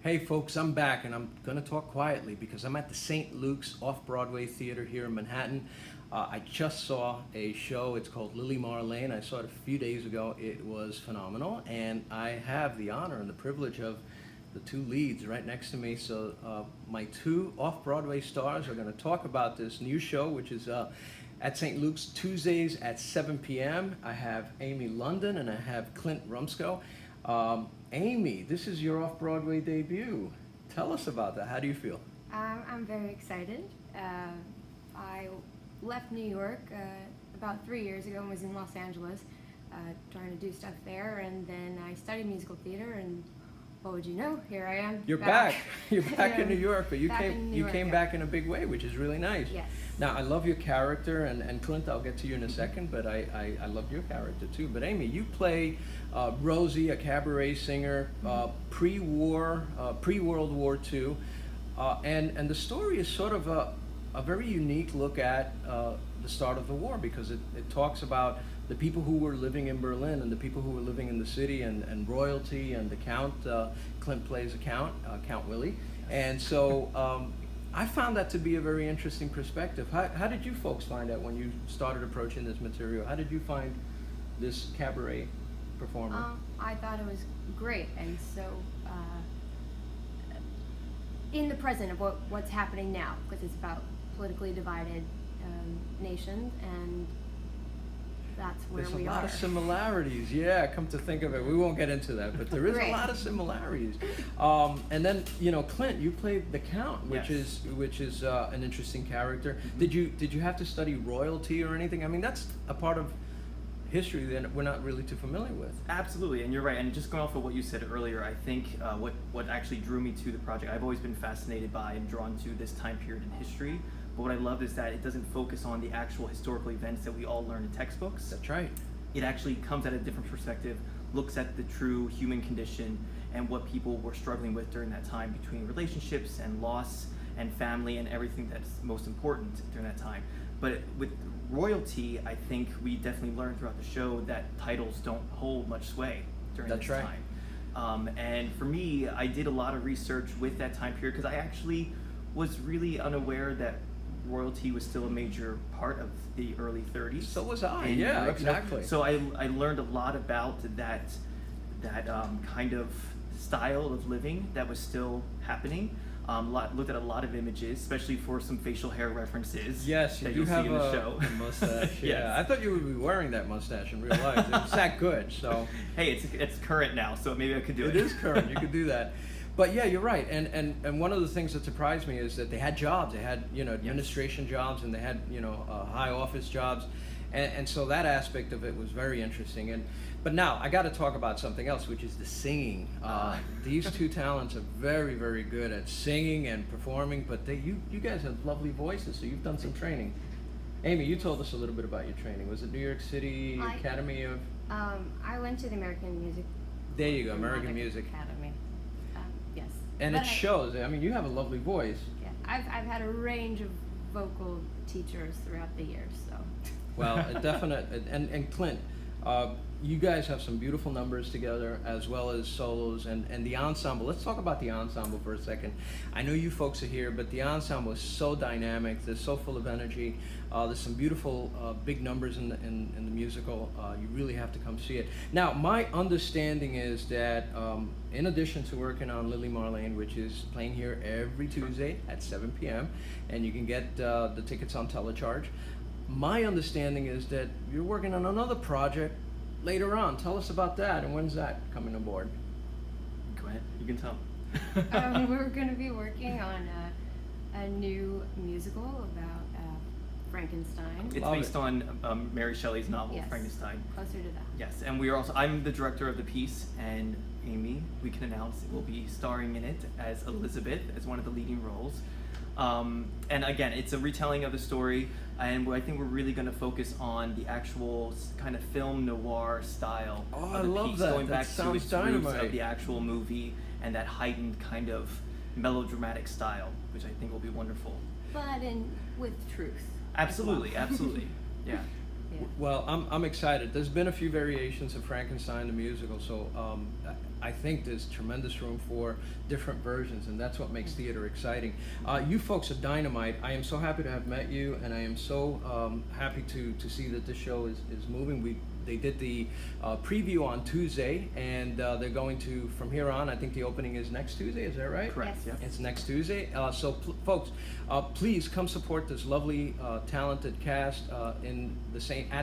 Hey folks, I'm back and I'm going to talk quietly because I'm at the St. Luke's Off-Broadway Theater here in Manhattan. I just saw a show, it's called Lili Marlene. I saw it a few days ago. It was phenomenal, and I have the honor and the privilege of the two leads right next to me. So my two Off-Broadway stars are going to talk about this new show, which is at St. Luke's Tuesdays at 7 p.m. I have Amy Londyn and I have Clint Hromsco. Amy, this is your off-Broadway debut. Tell us about that. How do you feel? I'm very excited. I left New York about 3 years ago and was in Los Angeles trying to do stuff there, and then I studied musical theater, and what would you know? Here I am. You're back. You're back in New York, but you came back in a big way, which is really nice. Yes. Now, I love your character, and Clint, I'll get to you in a second, but I love your character too. But Amy, you play Rosie, a cabaret singer, pre-war, pre-World War II, and the story is sort of a very unique look at the start of the war, because it talks about the people who were living in Berlin and the people who were living in the city, and royalty, and the Count. Clint plays a Count, Count Willie, and so I found that to be a very interesting perspective. How did you folks find out when you started approaching this material? How did you find this cabaret performer? I thought it was great, and so in the present of what's happening now, because it's about politically divided nations, and that's where we are. There's a lot of similarities. Yeah, come to think of it, we won't get into that, but there is a lot of similarities. And then, you know, Clint, you played the Count, which Yes. is an interesting character. Did you have to study royalty or anything? I mean, that's a part of history that we're not really too familiar with. Absolutely, and you're right. And just going off of what you said earlier, I think what actually drew me to the project, I've always been fascinated by and drawn to this time period in history. But what I love is that it doesn't focus on the actual historical events that we all learn in textbooks. That's right. It actually comes at a different perspective, looks at the true human condition and what people were struggling with during that time, between relationships and loss and family and everything that's most important during that time. But with royalty, I think we definitely learned throughout the show that titles don't hold much sway during this time. And for me, I did a lot of research with that time period, because I actually was really unaware that royalty was still a major part of the early 30s. So was I. And, yeah, you know, exactly. So I learned a lot about that kind of style of living that was still happening. Looked at a lot of images, especially for some facial hair references. Yes, you that do you'll have see in the show. a mustache. Yes. Yeah, I thought you would be wearing that mustache in real life. It's that good. So Hey, it's current now, so maybe I could do it. It is current. You could do that. But yeah, you're right. And one of the things that surprised me is that they had jobs. They had, you know, administration jobs, and they had, you know, high office jobs, and so that aspect of it was very interesting. But now I got to talk about something else, which is the singing. These two talents are very, very good at singing and performing. But you guys have lovely voices, so you've done some training. Amy, you told us a little bit about your training. Was it New York City Academy of? I went to the American Music. There you go, American Music Academy. Yes. And But it shows. I mean, you have a lovely voice. Yeah, I've had a range of vocal teachers throughout the years, so. Well, and Clint, you guys have some beautiful numbers together, as well as solos and the ensemble. Let's talk about the ensemble for a second. I know you folks are here, but the ensemble is so dynamic. They're so full of energy. There's some beautiful big numbers in the musical. You really have to come see it. Now, my understanding is that in addition to working on Lili Marlene, which is playing here every Tuesday at 7 p.m., and you can get the tickets on telecharge, my understanding is that you're working on another project later on. Tell us about that, and when's that coming aboard? Go ahead, you can tell. We're going to be working on a new musical about Frankenstein. It's Love based on Mary Shelley's novel, Yes. Frankenstein. Closer to that. Yes, and we are also, I'm the director of the piece, and Amy, we can announce, will be starring in it as Elizabeth, as one of the leading roles. And again, it's a retelling of the story, and I think we're really going to focus on the actual kind of film noir style Oh, of I the love piece, that. going That back to sounds its roots dynamite. of the actual movie and that heightened kind of melodramatic style, which I think will be wonderful. But with truth. Absolutely, absolutely, yeah. Yeah. Well, I'm excited. There's been a few variations of Frankenstein the musical, so I think there's tremendous room for different versions, and that's what makes theater exciting. You folks are dynamite. I am so happy to have met you, and I am so happy to see that this show is moving. They did the preview on Tuesday, and they're going to, from here on, I think the opening is next Tuesday, is that right? Correct, Yes. yeah. It's next Tuesday. Folks, please come support this lovely, talented cast at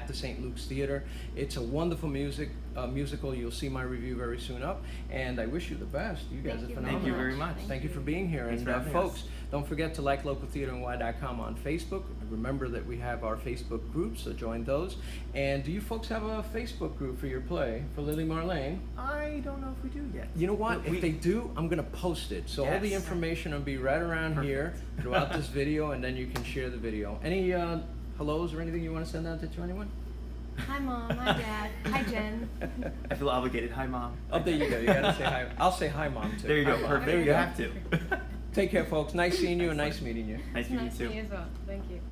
the St. Luke's Theater. It's a wonderful musical. You'll see my review very soon up, and I wish you the best. You guys Thank are you phenomenal. Thank you very much. Thank you for being here. Thanks and for having folks, us. don't forget to like LocalTheatreNY.tv on Facebook. Remember that we have our Facebook groups, so join those. And do you folks have a Facebook group for your play, for Lili Marlene? I don't know if we do yet. You know what? But If they do, I'm going to post it. So all the Yes. information will be right around here throughout this video, and then you can share the video. Any hellos or anything you want to send out to anyone? Hi, Mom. Hi, Dad. Hi, Jen. I feel obligated. Hi, Mom. Oh, there you go. You got to say hi. I'll say hi, Mom, too. There you Hi, go. Mom. Perfect. There you You go. have to. Take care, folks. Nice seeing you and nice meeting you. Nice meeting you Nice too. to meet you as well. Thank you.